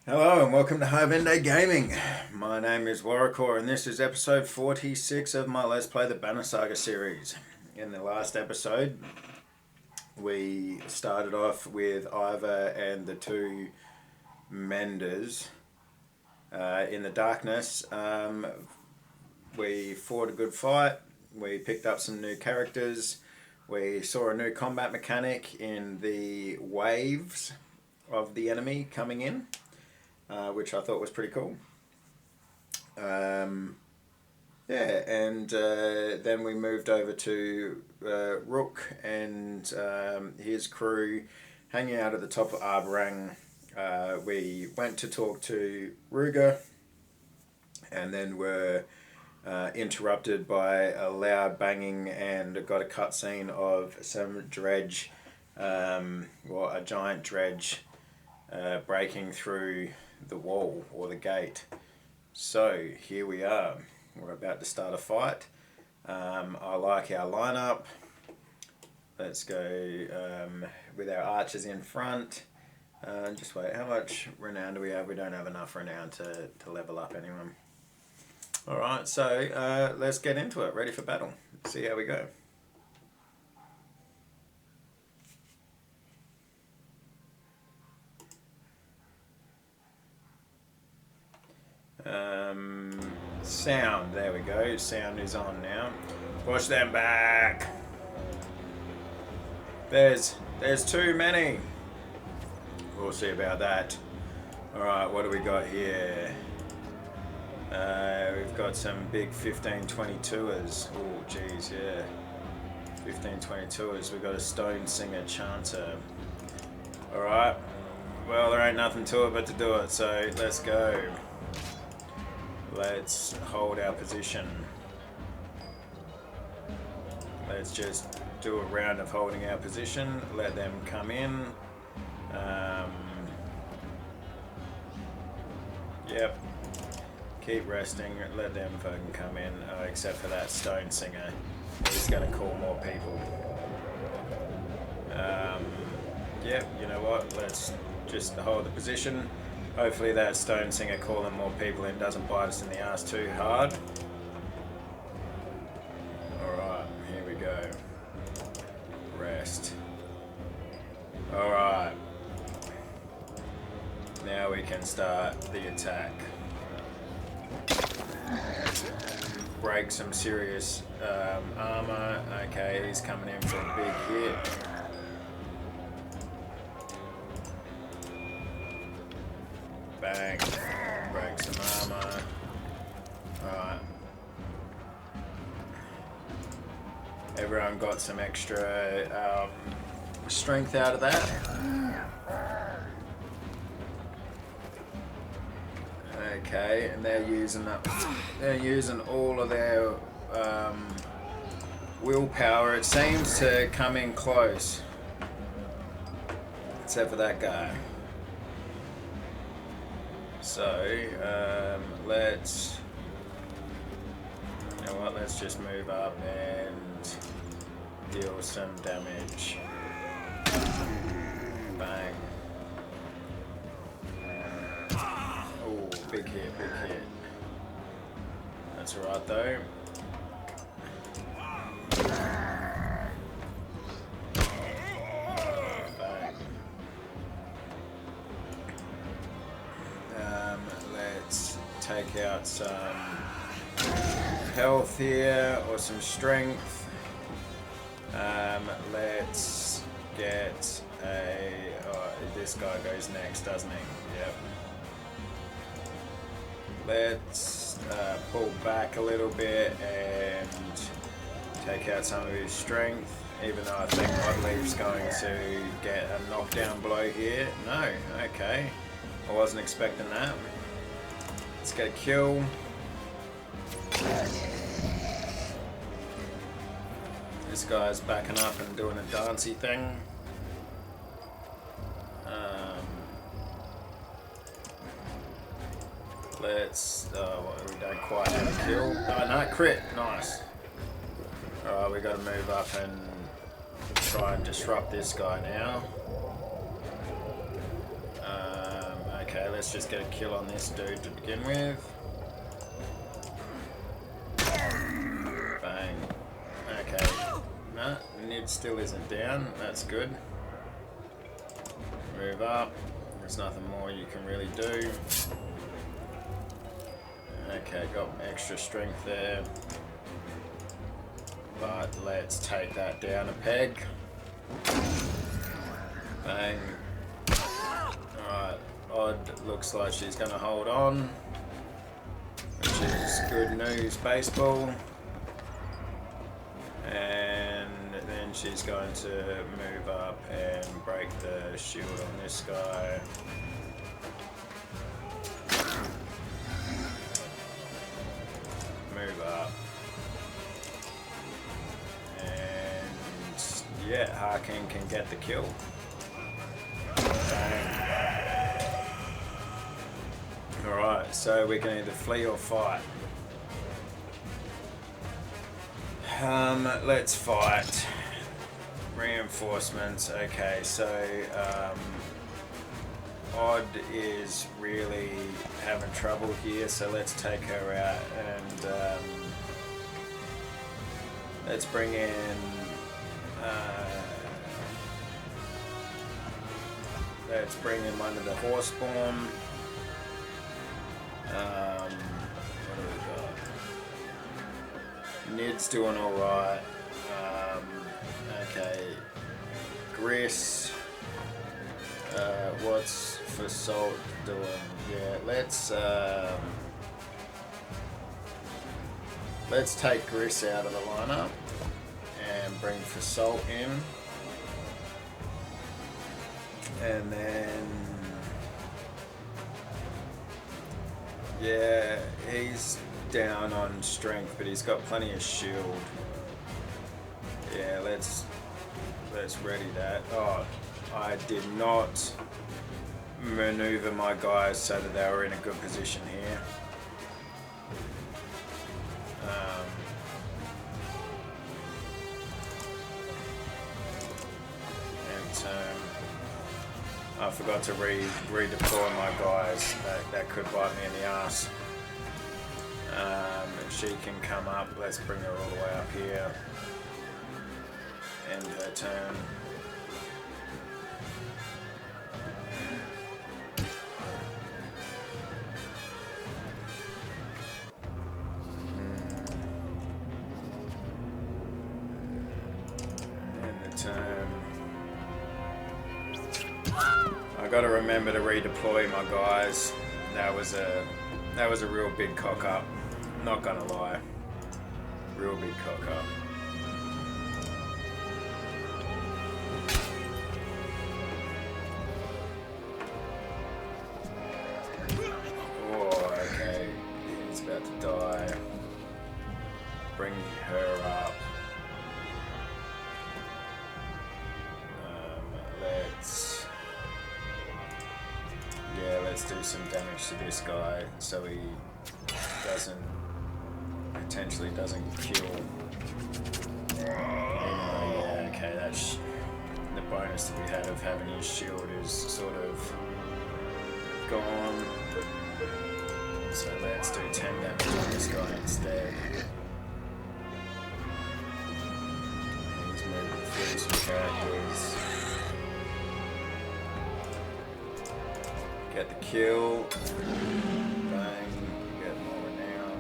Hello and welcome to Harvende Gaming. My name is Warrior and this is episode 46 of my Let's Play the Banner Saga series. In the last episode, we started off with Ivor and the two menders in the darkness. We fought a good fight. We picked up some new characters. We saw a new combat mechanic in the waves of the enemy coming in. Which I thought was pretty cool. Then we moved over to Rook and his crew hanging out at the top of Arberrang. We went to talk to Ruger and then were interrupted by a loud banging and got a cutscene of some dredge, a giant dredge breaking through the wall or the gate. So here we are. We're about to start a fight. I like our lineup. Let's go with our archers in front. Just wait, how much renown do we have? We don't have enough renown to level up anyone. Alright, so let's get into it. Ready for battle. See how we go. Sound, there we go. Sound is on now. Push them back. There's too many. We'll see about that. Alright, what do we got here? We've got some big 1522ers. Oh geez, yeah. 1522ers. We've got a Stone Singer Chanter. Alright. Well, there ain't nothing to it but to do it, so let's go. Let's hold our position. Let's just do a round of holding our position. Let them come in. Yep. Keep resting. Let them fucking come in. Except for that Stone Singer. He's going to call more people. Yep, you know what? Let's just hold the position. Hopefully that Stone Singer calling more people in doesn't bite us in the ass too hard. Alright, here we go. Rest. Alright. Now we can start the attack. Break some serious armor. Okay, he's coming in for a big hit. Bang. Break some armor. Alright. Everyone got some extra strength out of that. Okay, and they're using all of their willpower. It seems to come in close. Except for that guy. So, let's, you know what, let's just move up and deal some damage. Bang. Oh, big hit. That's alright though. Take out some health here or some strength. Let's get this guy goes next, doesn't he? Yep. Let's pull back a little bit and take out some of his strength, even though I think Oddleaf's going to get a knockdown blow here. No, okay. I wasn't expecting that. Let's get a kill. This guy's backing up and doing a dancey thing. Let's. We don't quite have a kill. Oh no, crit. Nice. Alright, we got to move up and try and disrupt this guy now. let's just get a kill on this dude to begin with. Bang. Okay. No, Nid still isn't down. That's good. Move up. There's nothing more you can really do. Okay, got extra strength there. But let's take that down a peg. Bang. Alright, Odd looks like she's going to hold on, which is good news, baseball. And then she's going to move up and break the shield on this guy. Move up. And yeah, Harkin can get the kill. Alright, so we can either flee or fight. Let's fight. Reinforcements. Okay, so Odd is really having trouble here, so let's take her out and let's bring in one of the horseborn. What do we got? Nid's doing alright. Okay. Gris. What's for Salt doing? Yeah, let's take Gris out of the lineup and bring for Salt in. And then yeah, he's down on strength, but he's got plenty of shield. Yeah, let's ready that. Oh, I did not maneuver my guys so that they were in a good position here. I forgot to redeploy my guys. That could bite me in the ass. She can come up. Let's bring her all the way up here. End her turn. End the turn. I got to remember to redeploy my guys. That was a real big cock up. Not gonna lie, real big cock up. Oh, okay. He's about to die. Bring her up. Let's do some damage to this guy so he potentially doesn't kill. Yeah, okay, that's the bonus that we had of having his shield is sort of gone. So let's do 10 damage on this guy instead. He's moving through some characters. Get the kill. Bang. Get more renown.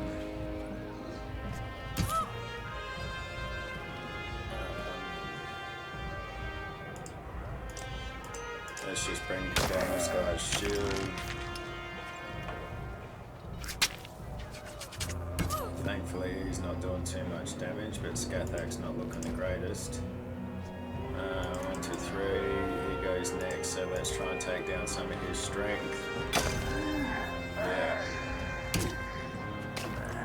Let's just bring down this guy's shield. Thankfully, he's not doing too much damage, but Scathach's not looking the greatest. 1, 2, 3. He goes next, so let's try and take down some of his strength. Yeah.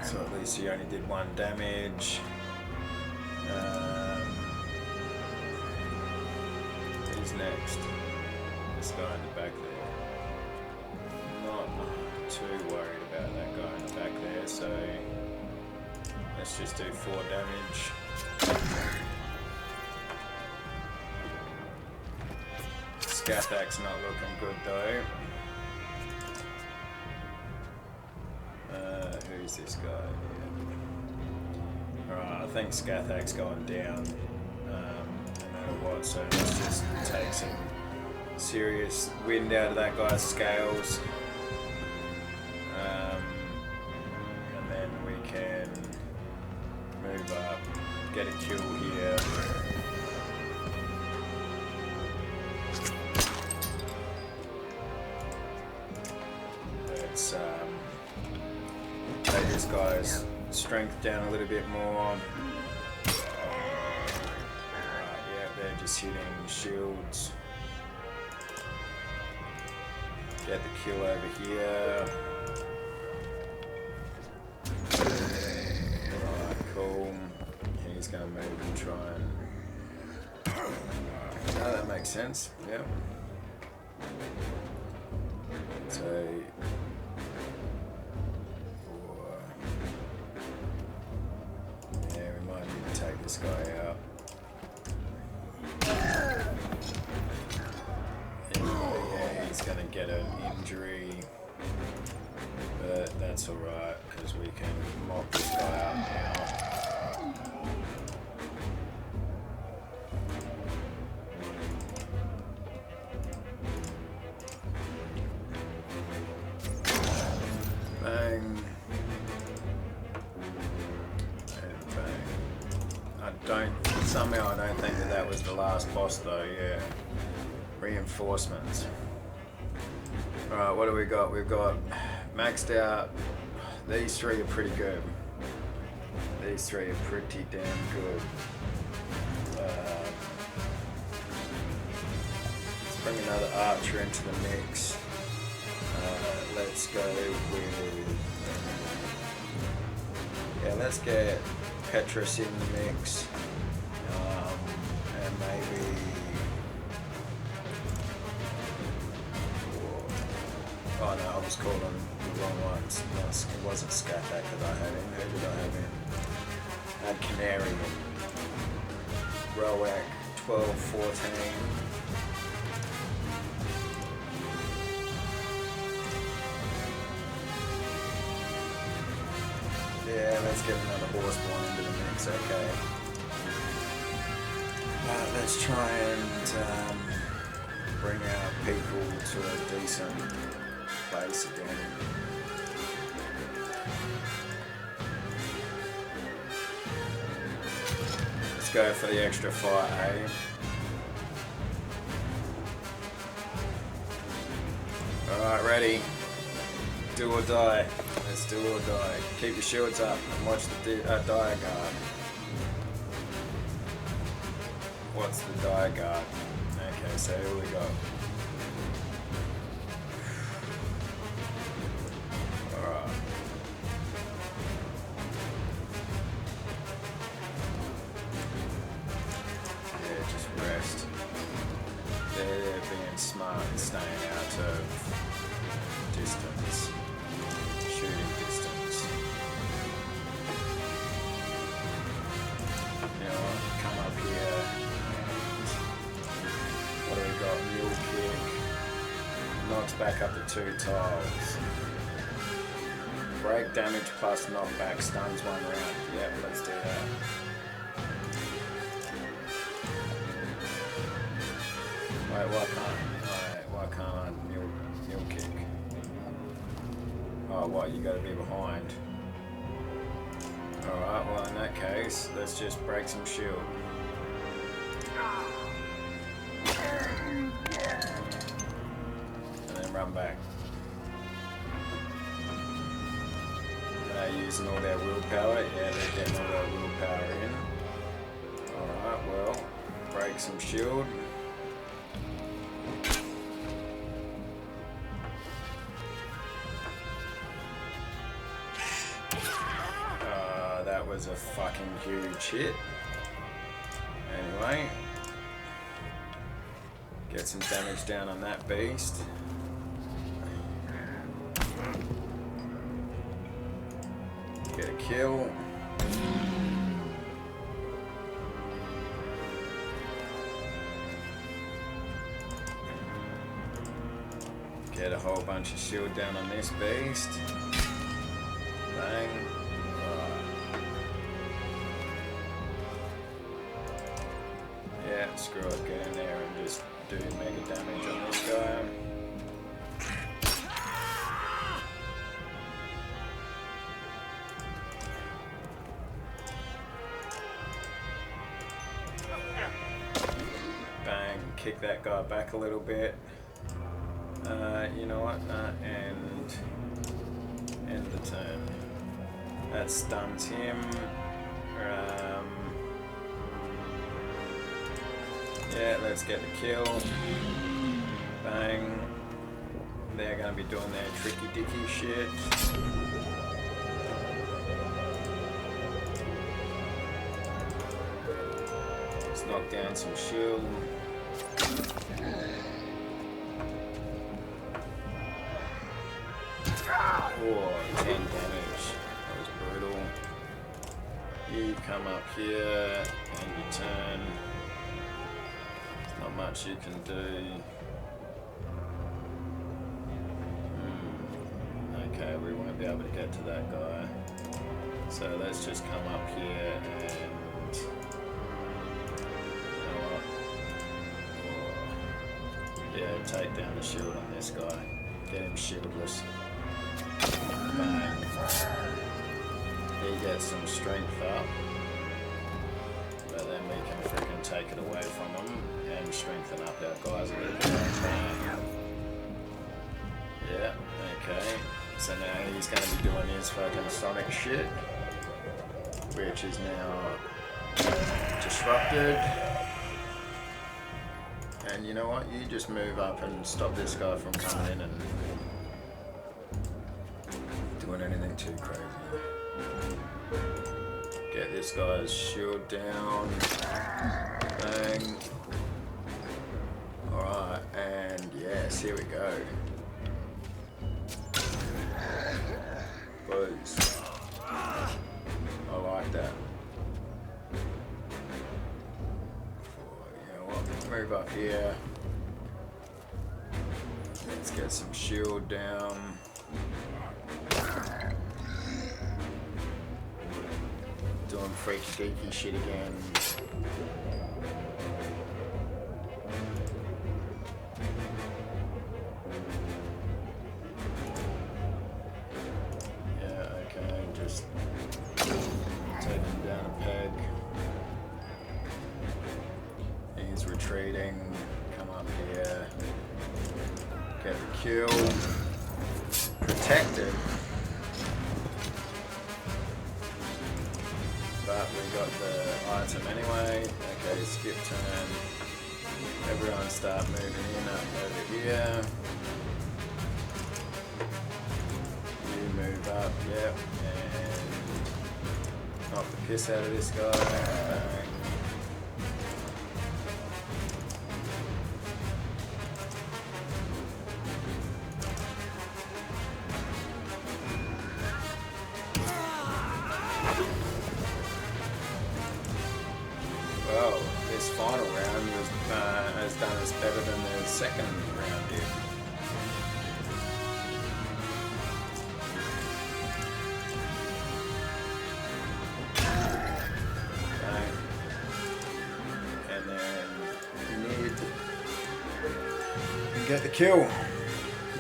So at least he only did 1 damage. Who's next? This guy in the back there. Not too worried about that guy in the back there, so let's just do 4 damage. Scathach's not looking good though. is this guy? Yeah. Alright, I think Scathach's going down no matter what, so let's just take some serious wind out of that guy's scales. And then we can move up, get a kill here. Let's take this guy's strength down a little bit more. Yeah, they're just hitting shields. Get the kill over here. Alright, cool. He's gonna move and try and... No, that makes sense. Yep. So... Yeah, we might need to take this guy out. Yeah, he's gonna get an injury, but that's alright because we can mop this guy out now. Bang. And bang. Somehow I don't think that was the last boss though, yeah. Reinforcements. Alright, what do we got? We've got maxed out. These three are pretty good. These three are pretty damn good. Let's bring another archer into the mix. Let's go with... Yeah, let's get Petrus in the mix. And maybe... Oh no, I was calling the wrong ones. It wasn't Scathach that I had in. Who did I have in? I had Canary in. Roac 12, 14. Yeah, let's get another horseborn into the mix, okay. Let's try and bring our people to a decent place again. Let's go for the extra fight, eh? Alright, ready. Do or die. Let's do or die. Keep your shields up and watch the dire guard. What's the dire guard? Okay, so here we go. Alright. Yeah, just rest. They're being smart and staying out of distance. Shooting distance. You know what? Come up here. What do we got? Mule kick. Knocks back up to 2 tiles. Break damage plus knockback stuns 1 round. Yep, let's do that. Wait, why can't I mule kick? Oh, what? You gotta be behind. Alright, well in that case, let's just break some shield. And then run back. They're using all their willpower. Yeah, they're getting all their willpower in. Alright, well, break some shield. That was a fucking huge hit. Anyway, get some damage down on that beast. Get a kill. Get a whole bunch of shield down on this beast. Bang. Right. Yeah, screw it, get in there and just do mega damage on this guy. Bang, kick that guy back a little bit. You know what? And end the turn. That stuns him. Yeah, let's get the kill. Bang. They're going to be doing their tricky dicky shit. Let's knock down some shield. Oh, 10 damage. That was brutal. You come up here and you turn. There's not much you can do. Okay, we won't be able to get to that guy. So let's just come up here and... You know what? Yeah, take down the shield on this guy. Get him shieldless. Bang. He gets some strength up, but then we can freaking take it away from him and strengthen up our guys a little bit. Yeah, okay. So now he's going to be doing his fucking sonic shit, which is now disrupted. And you know what? You just move up and stop this guy from coming in and doing anything too crazy. Get this guy's shield down. Bang. Alright, and yes, here we go. Booze. I like that. You know what? Move up here. Let's get some shield down. Doing freaky deaky shit again. Yeah, okay, just take him down a peg. He's retreating. Come up here. Get the kill. Protected. But we got the item anyway. Okay, skip turn. Everyone start moving in up over here. You move up, yep, and knock the piss out of this guy. Bang. Well, this final round was, has done us better than the second round did. Okay. And then you need to get the kill.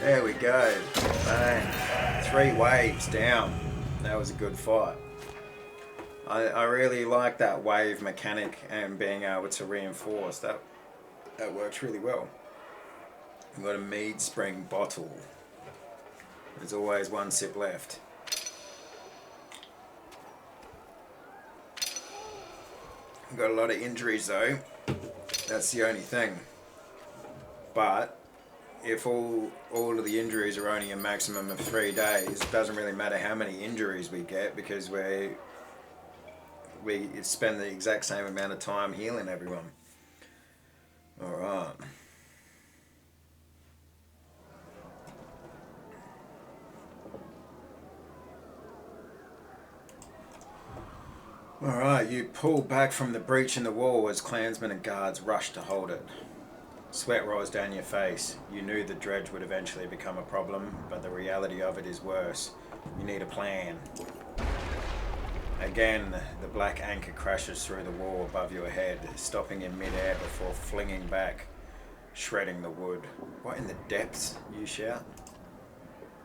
There we go. Bang. 3 waves down. That was a good fight. I really like that wave mechanic and being able to reinforce. That works really well. I've got a mead spring bottle. There's always 1 sip left. I've got a lot of injuries though. That's the only thing. But if all of the injuries are only a maximum of 3 days, it doesn't really matter how many injuries we get because we spend the exact same amount of time healing everyone. Alright. Alright, you pull back from the breach in the wall as clansmen and guards rush to hold it. Sweat rolls down your face. You knew the dredge would eventually become a problem, but the reality of it is worse. You need a plan. Again, the black anchor crashes through the wall above your head, stopping in mid-air before flinging back, shredding the wood. What in the depths? You shout.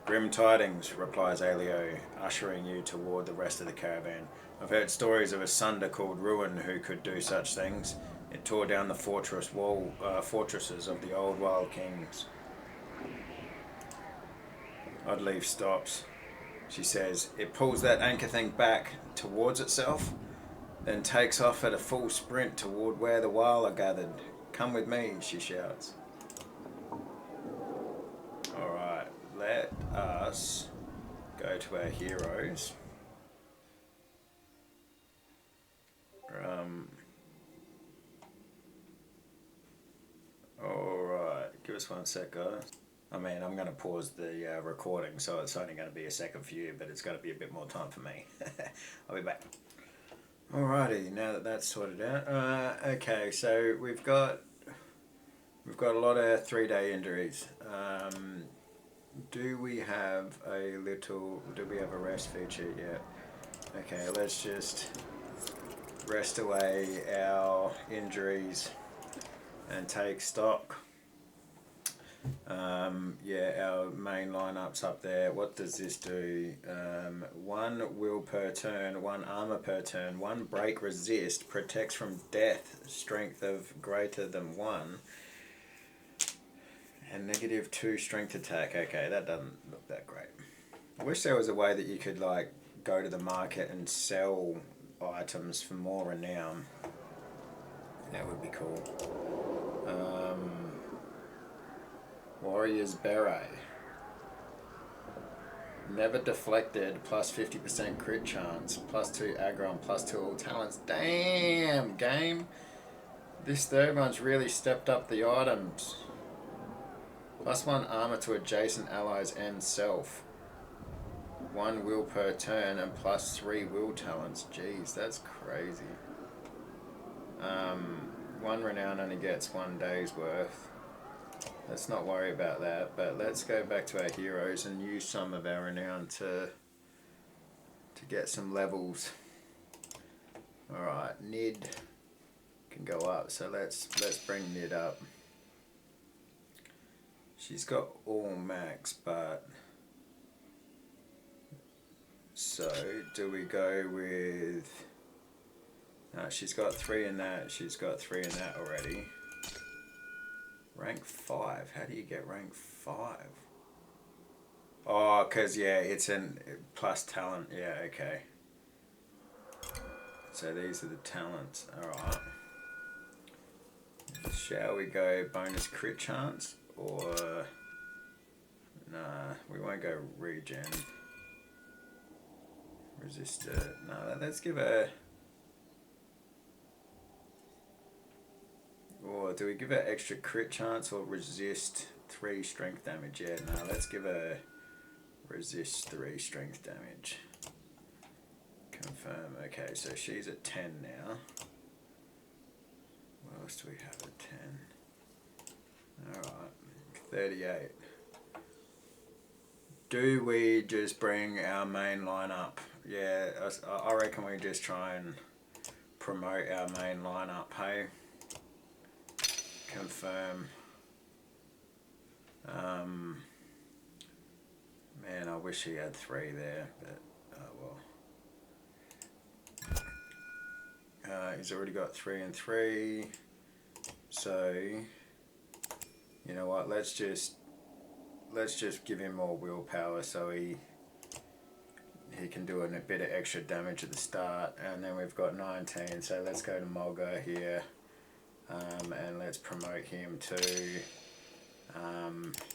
Grim tidings, replies Alio, ushering you toward the rest of the caravan. I've heard stories of a Sundr called Ruin who could do such things. It tore down the fortresses of the old wild kings. Oddleaf stops. She says, it pulls that anchor thing back towards itself, then takes off at a full sprint toward where the wild are gathered. Come with me, she shouts. Alright, let us go to our heroes. Alright, give us 1 sec, guys. I mean, I'm going to pause the recording, so it's only going to be a second for you, but it's going to be a bit more time for me. I'll be back. Alrighty, now that that's sorted out. Okay, so we've got a lot of 3-day injuries. Do we have a rest feature yet? Okay, let's just rest away our injuries and take stock. Yeah, our main lineup's up there. What does this do? 1 will per turn, 1 armor per turn, 1 break resist, protects from death, strength of greater than 1, and -2 strength attack. Okay, that doesn't look that great. I wish there was a way that you could like go to the market and sell items for more renown. That would be cool. Warrior's Beret. Never deflected, plus 50% crit chance, plus 2 aggro and plus 2 all talents. Damn, game. This third one's really stepped up the items. Plus 1 armor to adjacent allies and self. 1 will per turn and plus 3 will talents. Jeez, that's crazy. 1 renown only gets 1 day's worth. Let's not worry about that, but let's go back to our heroes and use some of our renown to get some levels. Alright, Nid can go up, so let's bring Nid up. She's got all max, but so do we go with... No, she's got 3 in that, she's got 3 in that already. Rank 5. How do you get rank 5? Oh, because, yeah, it's in plus talent. Yeah, okay. So these are the talents. Alright. Shall we go bonus crit chance? Or... Nah, we won't go regen. Resistor. No, let's give her... Or do we give her extra crit chance or resist 3 strength damage? Yeah, no, let's give her resist 3 strength damage. Confirm. Okay, so she's at 10 now. What else do we have at 10? Alright, 38. Do we just bring our main line up? Yeah, I reckon we just try and promote our main line up, hey? Confirm. Man, I wish he had 3 there, but oh well. He's already got 3 and 3, so you know what? Let's just give him more willpower so he can do a bit of extra damage at the start, and then we've got 19. So let's go to Mulga here. And let's promote him to,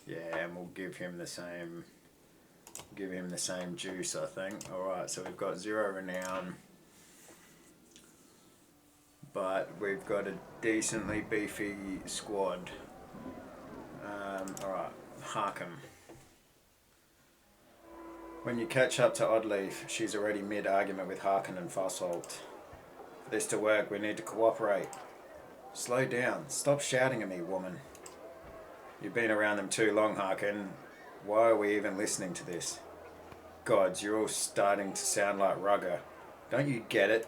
yeah, and we'll give him the same juice, I think. Alright, so we've got 0 renown, but we've got a decently beefy squad. Alright, Harkham. When you catch up to Oddleaf, she's already mid-argument with Harkin and Fosholt. For this to work, we need to cooperate. Slow down. Stop shouting at me, woman. You've been around them too long, Harkin. Why are we even listening to this? Gods, you're all starting to sound like Rugger. Don't you get it?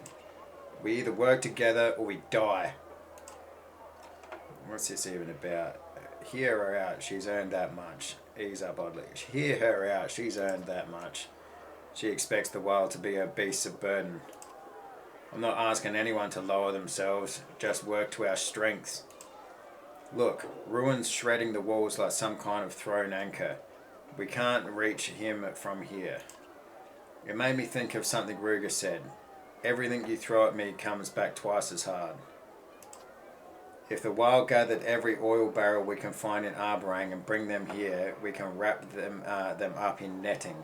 We either work together or we die. What's this even about? Hear her out, she's earned that much. Ease up, oddly. Hear her out, she's earned that much. She expects the world to be her beasts of burden. I'm not asking anyone to lower themselves, just work to our strengths. Look, Ruin's shredding the walls like some kind of thrown anchor. We can't reach him from here. It made me think of something Ruger said. Everything you throw at me comes back twice as hard. If the wild gathered every oil barrel we can find in Arberrang and bring them here, we can wrap them up in netting.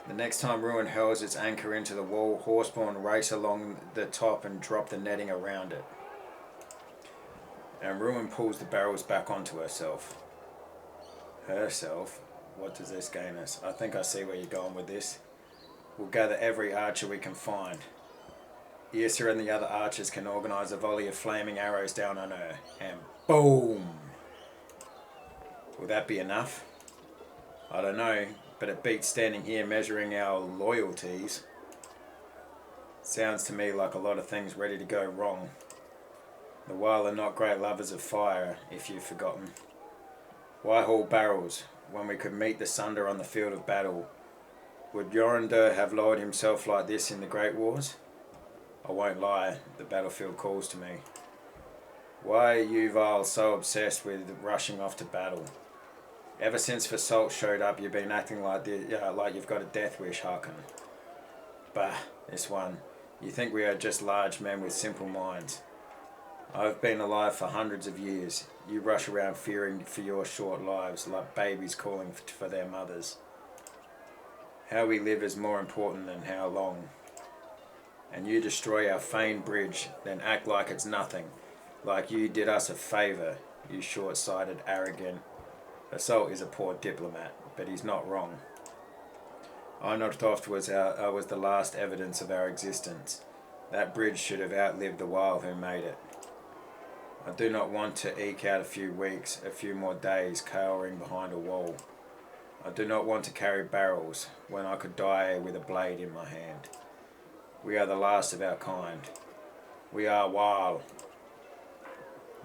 The next time Ruin hurls its anchor into the wall, Horseborn race along the top and drop the netting around it. And Ruin pulls the barrels back onto herself. Herself? What does this gain us? I think I see where you're going with this. We'll gather every archer we can find. Yrsa and the other archers can organise a volley of flaming arrows down on her. And boom! Will that be enough? I don't know, but it beats standing here measuring our loyalties. Sounds to me like a lot of things ready to go wrong. The Wild are not great lovers of fire, if you've forgotten. Why haul barrels, when we could meet the Sundr on the field of battle? Would Jorundr have lowered himself like this in the Great Wars? I won't lie, the battlefield calls to me. Why are you, Val, so obsessed with rushing off to battle? Ever since Vassalt showed up, you've been acting like you've got a death wish, Harkin. Bah, this one. You think we are just large men with simple minds. I've been alive for hundreds of years. You rush around fearing for your short lives, like babies calling for their mothers. How we live is more important than how long. And you destroy our famed bridge, then act like it's nothing. Like you did us a favour, you short-sighted, arrogant. Assault is a poor diplomat, but he's not wrong. Einordhoft was the last evidence of our existence. That bridge should have outlived the Wild who made it. I do not want to eke out a few weeks, a few more days cowering behind a wall. I do not want to carry barrels when I could die with a blade in my hand. We are the last of our kind. We are Wild.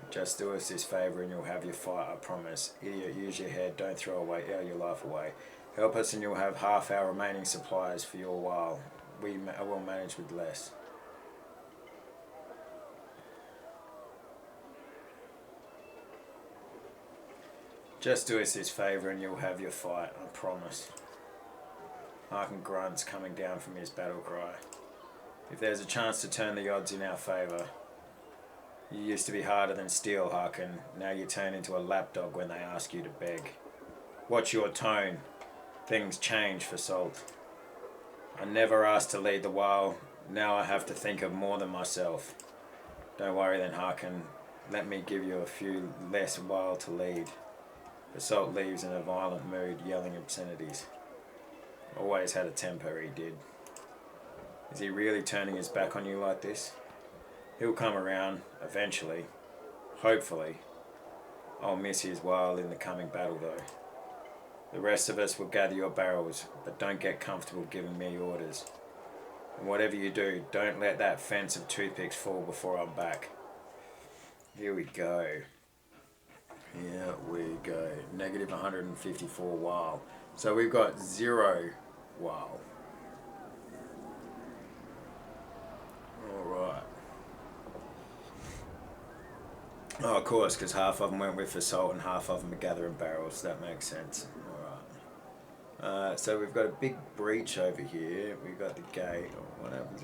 Just do us this favour and you'll have your fight, I promise. Idiot, use your head, don't throw your life away. Help us and you'll have half our remaining supplies for your Wild. I will manage with less. Just do us this favour and you'll have your fight, I promise. Harkin grunts coming down from his battle cry. If there's a chance to turn the odds in our favour. You used to be harder than steel, Harkin. Now you turn into a lapdog when they ask you to beg. Watch your tone. Things change for Salt. I never asked to lead the Wild. Now I have to think of more than myself. Don't worry then, Harkin. Let me give you a few less Wild to lead. Assault leaves in a violent mood, yelling obscenities. Always had a temper, he did. Is he really turning his back on you like this? He'll come around, eventually. Hopefully. I'll miss his Wild in the coming battle, though. The rest of us will gather your barrels, but don't get comfortable giving me orders. And whatever you do, don't let that fence of toothpicks fall before I'm back. Here we go. Here we go. Negative 154 Wild. So we've got 0 Wild. Alright. Oh, of course, because half of them went with Assault and half of them are gathering barrels. That makes sense. Alright. So we've got a big breach over here. We've got the gate. What happens?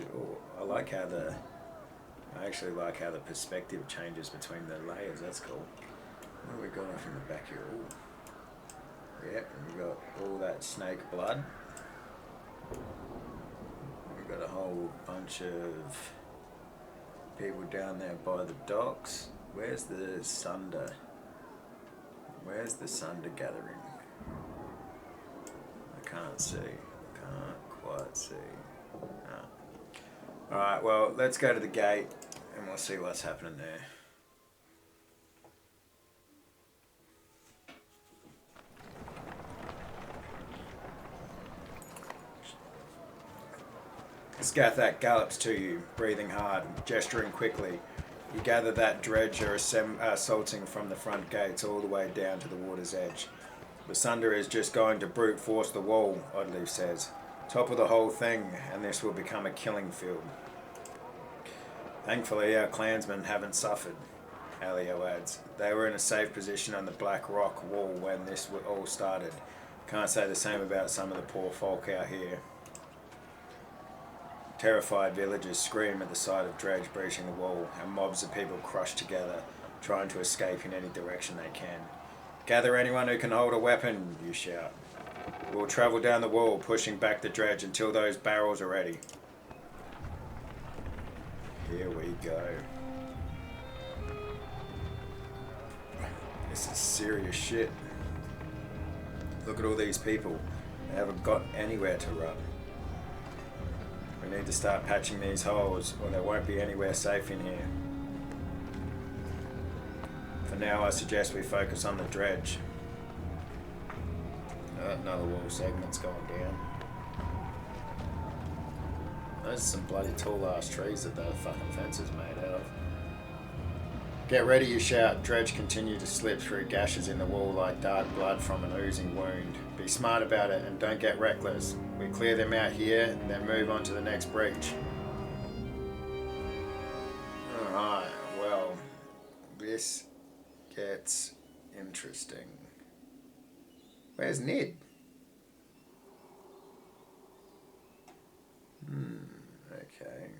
I actually like how the perspective changes between the layers. That's cool. What have we got off in the back here? Ooh. Yep, and we've got all that snake blood. We've got a whole bunch of people down there by the docks. Where's the Sundr? Where's the Sundr gathering? I can't see. Can't quite see. No. Alright, well, let's go to the gate and we'll see what's happening there. Skathak gallops to you, breathing hard, gesturing quickly. You gather that dredge are assaulting from the front gates all the way down to the water's edge. The Sundr is just going to brute force the wall, Oddleif says. Top of the whole thing, and this will become a killing field. Thankfully, our clansmen haven't suffered, Alio adds. They were in a safe position on the black rock wall when this all started. Can't say the same about some of the poor folk out here. Terrified villagers scream at the sight of dredge breaching the wall, and mobs of people crush together, trying to escape in any direction they can. Gather anyone who can hold a weapon, you shout. We'll travel down the wall, pushing back the dredge until those barrels are ready. Here we go. This is serious shit. Look at all these people. They haven't got anywhere to run. We need to start patching these holes, or there won't be anywhere safe in here. For now, I suggest we focus on the dredge. Another wall segment's going down. Those are some bloody tall ass trees that the fucking fence is made out of. Get ready, you shout. Dredge continue to slip through gashes in the wall like dark blood from an oozing wound. Be smart about it and don't get reckless. We clear them out here and then move on to the next breach. Alright, well, this gets interesting. Where's Ned? Okay.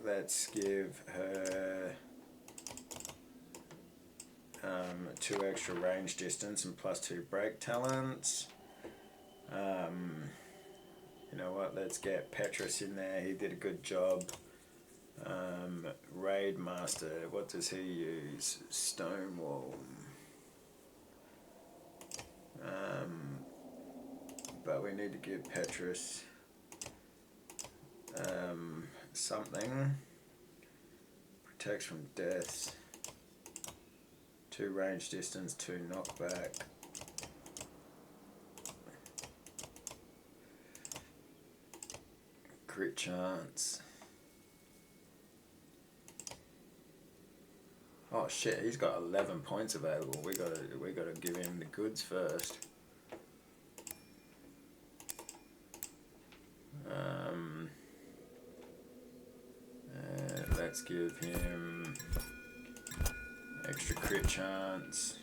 Let's give her 2 extra range distance and +2 break talents. You know what, let's get Petrus in there, he did a good job. Raid Master, what does he use? Stonewall. But we need to give Petrus something. Protects from death. 2 range distance, 2 knockback. Crit chance. Oh shit, he's got 11 points available. We gotta give him the goods first. Let's give him extra crit chance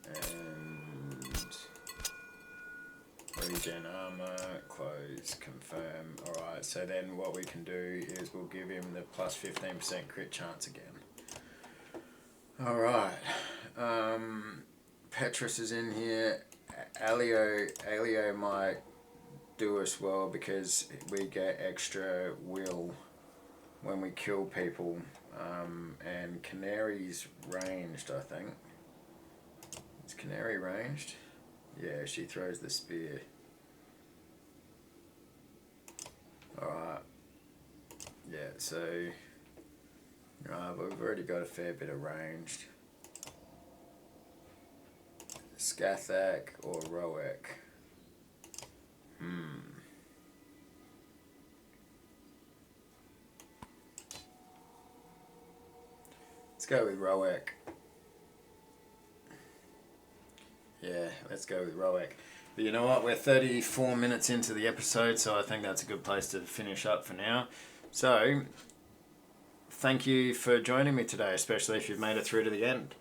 and regen armor, close, confirm. Alright, so then what we can do is we'll give him the +15% crit chance again. Alright, Petrus is in here. Alio might do us well because we get extra will when we kill people, and Canary's ranged, I think. Is Canary ranged? Yeah, she throws the spear. Alright. Yeah, so we've already got a fair bit of ranged. Skathak or Roek? Let's go with Roek. Yeah, let's go with Roek. But you know what? We're 34 minutes into the episode, so I think that's a good place to finish up for now. So, thank you for joining me today, especially if you've made it through to the end.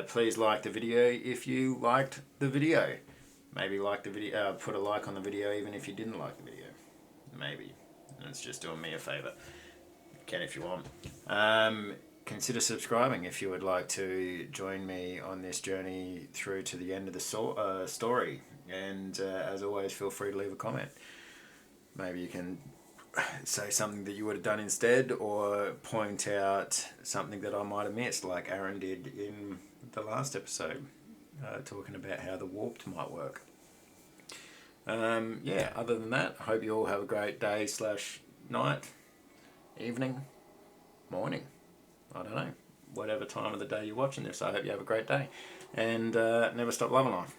Please like the video if you liked the video. Maybe like the video, put a like on the video even if you didn't like the video. Maybe. And it's just doing me a favour. You can if you want. Consider subscribing if you would like to join me on this journey through to the end of the story. And as always, feel free to leave a comment. Maybe you can say something that you would have done instead, or point out something that I might have missed, like Aaron did in the last episode, talking about how the warped might work. Yeah, other than that, I hope you all have a great day / night, evening, morning. I don't know, whatever time of the day you're watching this. I hope you have a great day, and never stop loving life.